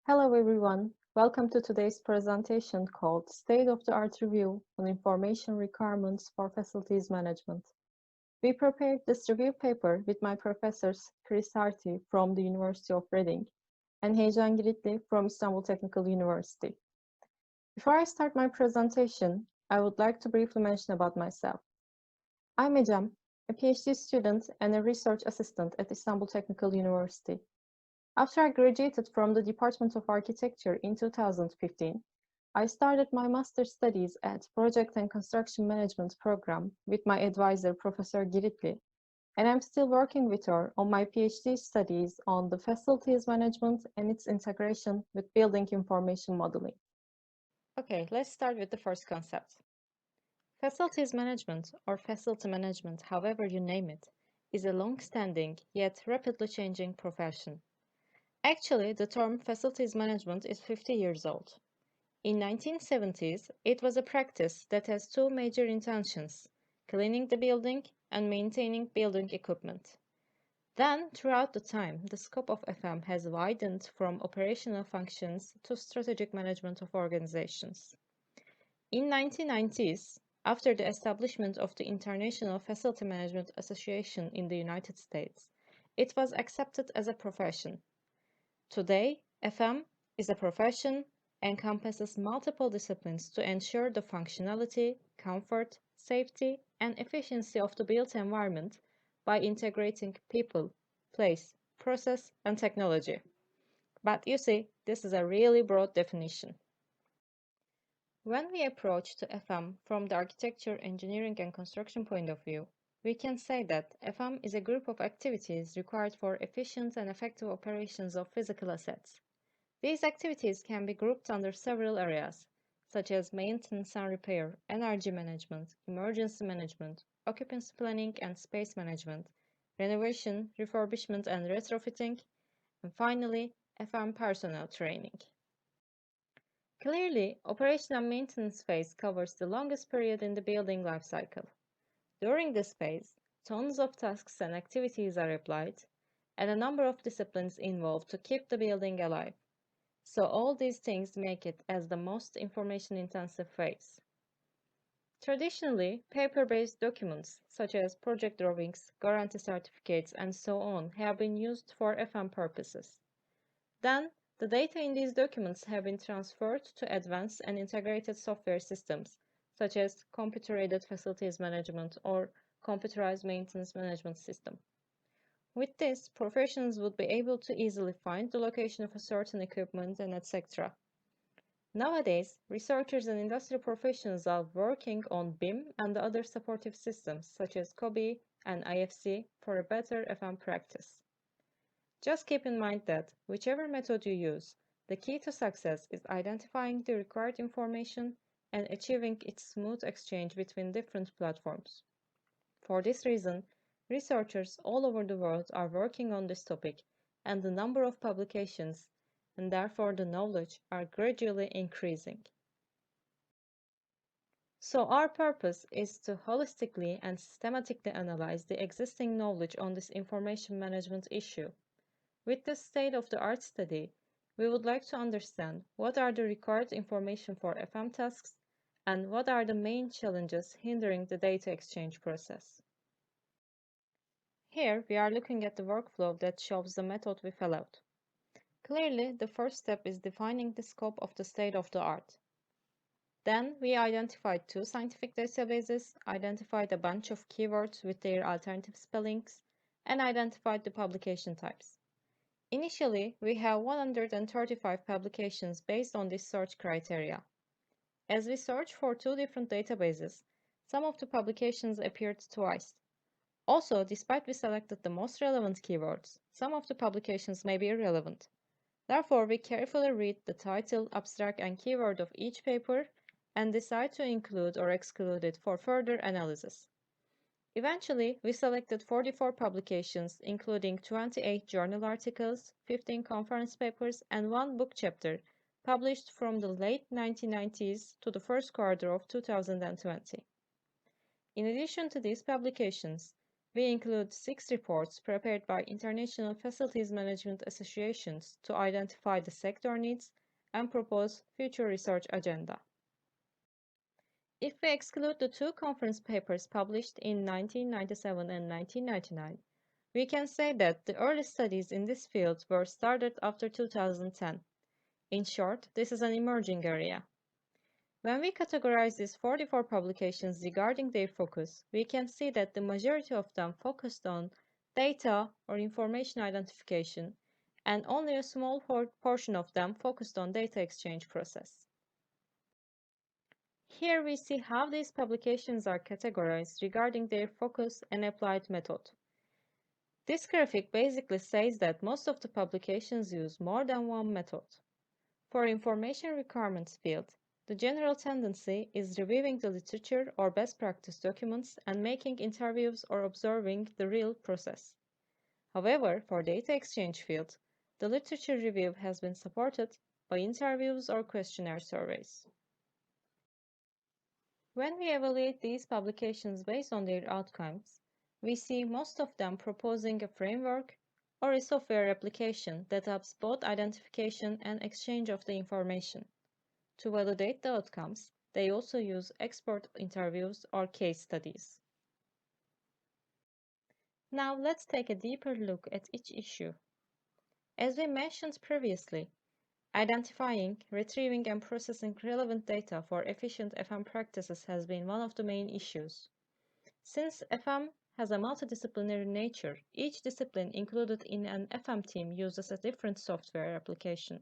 Hello everyone, welcome to today's presentation called State of the Art Review on Information Requirements for Facilities Management. We prepared this review paper with my professors Chris Harty from the University of Reading and Heyecan Giritli from Istanbul Technical University. Before I start my presentation, I would like to briefly mention about myself. I'm Ecem, a PhD student and a research assistant at Istanbul Technical University. After I graduated from the Department of Architecture in 2015, I started my master's studies at Project and Construction Management program with my advisor, Professor Giritli, and I'm still working with her on my PhD studies on the facilities management and its integration with building information modeling. Okay, let's start with the first concept. Facilities management, or facility management, however you name it, is a long-standing yet rapidly changing profession. Actually, the term facilities management is 50 years old. In 1970s, it was a practice that has two major intentions: cleaning the building and maintaining building equipment. Then, throughout the time, the scope of FM has widened from operational functions to strategic management of organizations. In 1990s, after the establishment of the International Facility Management Association in the United States, it was accepted as a profession. Today, FM is a profession encompasses multiple disciplines to ensure the functionality, comfort, safety, and efficiency of the built environment by integrating people, place, process, and technology. But you see, this is a really broad definition. When we approach to FM from the architecture, engineering, and construction point of view, we can say that FM is a group of activities required for efficient and effective operations of physical assets. These activities can be grouped under several areas, such as maintenance and repair, energy management, emergency management, occupancy planning and space management, renovation, refurbishment and retrofitting, and finally, FM personnel training. Clearly, operation and maintenance phase covers the longest period in the building life cycle. During this phase, tons of tasks and activities are applied, and a number of disciplines involved to keep the building alive. So all these things make it as the most information-intensive phase. Traditionally, paper-based documents, such as project drawings, guarantee certificates, and so on, have been used for FM purposes. Then, the data in these documents have been transferred to advanced and integrated software systems, such as computer-aided facilities management or computerized maintenance management system. With this, professionals would be able to easily find the location of a certain equipment and etc. Nowadays, researchers and industry professionals are working on BIM and the other supportive systems such as COBie and IFC for a better FM practice. Just keep in mind that whichever method you use, the key to success is identifying the required information and achieving its smooth exchange between different platforms. For this reason, researchers all over the world are working on this topic, and the number of publications, and therefore the knowledge, are gradually increasing. So our purpose is to holistically and systematically analyze the existing knowledge on this information management issue. With this state-of-the-art study, we would like to understand what are the required information for FM tasks and what are the main challenges hindering the data exchange process. Here, we are looking at the workflow that shows the method we followed. Clearly, the first step is defining the scope of the state-of-the-art. Then, we identified two scientific databases, identified a bunch of keywords with their alternative spellings, and identified the publication types. Initially, we have 135 publications based on this search criteria. As we searched for two different databases, some of the publications appeared twice. Also, despite we selected the most relevant keywords, some of the publications may be irrelevant. Therefore, we carefully read the title, abstract, and keyword of each paper and decide to include or exclude it for further analysis. Eventually, we selected 44 publications, including 28 journal articles, 15 conference papers, and one book chapter, published from the late 1990s to the first quarter of 2020. In addition to these publications, We include 6 reports prepared by international facilities management associations to identify the sector needs and propose future research agenda. If we exclude the 2 conference papers published in 1997 and 1999, we can say that the early studies in this field were started after 2010. In short, this is an emerging area. When we categorize these 44 publications regarding their focus, we can see that the majority of them focused on data or information identification, and only a small portion of them focused on data exchange process. Here we see how these publications are categorized regarding their focus and applied method. This graphic basically says that most of the publications use more than one method. For information requirements field, the general tendency is reviewing the literature or best practice documents and making interviews or observing the real process. However, for data exchange field, the literature review has been supported by interviews or questionnaire surveys. When we evaluate these publications based on their outcomes, we see most of them proposing a framework or a software application that helps both identification and exchange of the information. To validate the outcomes, they also use expert interviews or case studies. Now let's take a deeper look at each issue. As we mentioned previously, identifying, retrieving, and processing relevant data for efficient FM practices has been one of the main issues. Since FM has a multidisciplinary nature, each discipline included in an FM team uses a different software application.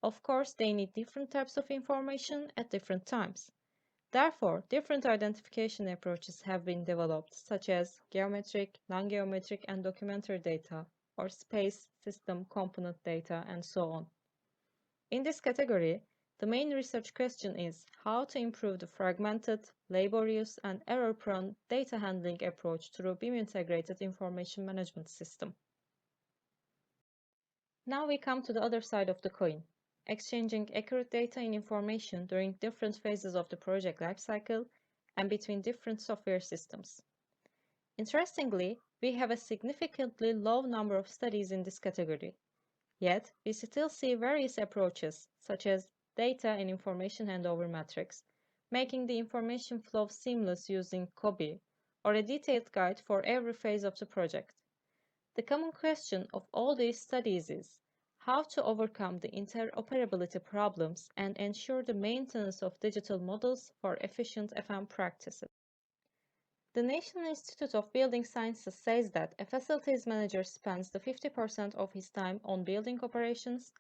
Of course, they need different types of information at different times. Therefore, different identification approaches have been developed, such as geometric, non-geometric, and documentary data, or space, system, component data, and so on. In this category, the main research question is how to improve the fragmented, laborious, and error-prone data handling approach through BIM-integrated information management system. Now we come to the other side of the coin, exchanging accurate data and information during different phases of the project lifecycle and between different software systems. Interestingly, we have a significantly low number of studies in this category. Yet, we still see various approaches, such as data and information handover matrix, making the information flow seamless using COBie, or a detailed guide for every phase of the project. The common question of all these studies is how to overcome the interoperability problems and ensure the maintenance of digital models for efficient FM practices. The National Institute of Building Sciences says that a facilities manager spends the 50% of his time on building operations,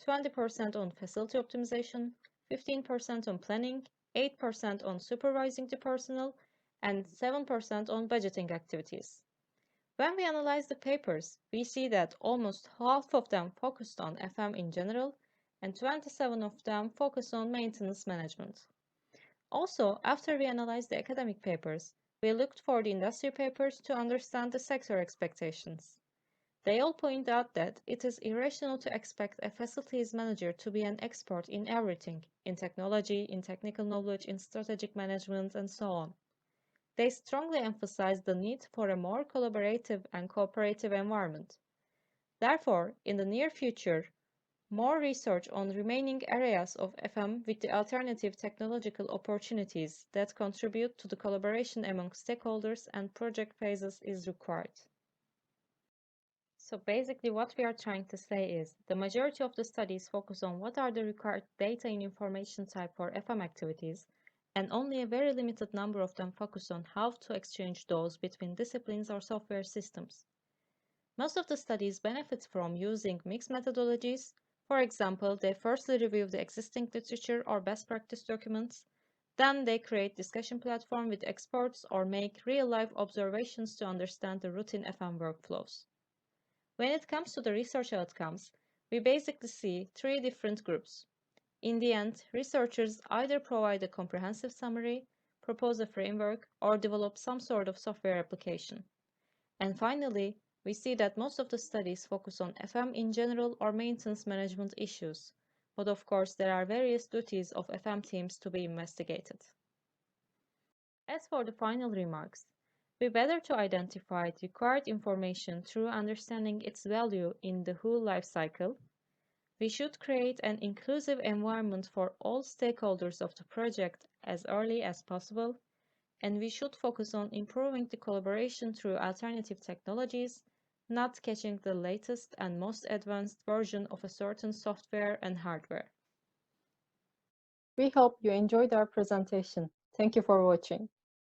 20% on facility optimization, 15% on planning, 8% on supervising the personnel, and 7% on budgeting activities. When we analyze the papers, we see that almost half of them focused on FM in general, and 27 of them focused on maintenance management. Also, after we analyzed the academic papers, we looked for the industry papers to understand the sector expectations. They all point out that it is irrational to expect a facilities manager to be an expert in everything, in technology, in technical knowledge, in strategic management, and so on. They strongly emphasize the need for a more collaborative and cooperative environment. Therefore, in the near future, more research on remaining areas of FM with the alternative technological opportunities that contribute to the collaboration among stakeholders and project phases is required. So basically what we are trying to say is the majority of the studies focus on what are the required data and information type for FM activities, and only a very limited number of them focus on how to exchange those between disciplines or software systems. Most of the studies benefit from using mixed methodologies. For example, they firstly review the existing literature or best practice documents, then they create discussion platform with experts or make real-life observations to understand the routine FM workflows. When it comes to the research outcomes, we basically see 3 different groups. In the end, researchers either provide a comprehensive summary, propose a framework, or develop some sort of software application. And finally, we see that most of the studies focus on FM in general or maintenance management issues, but of course there are various duties of FM teams to be investigated. As for the final remarks, be better to identify the required information through understanding its value in the whole life cycle. We should create an inclusive environment for all stakeholders of the project as early as possible, and we should focus on improving the collaboration through alternative technologies, not catching the latest and most advanced version of a certain software and hardware. We hope you enjoyed our presentation. Thank you for watching.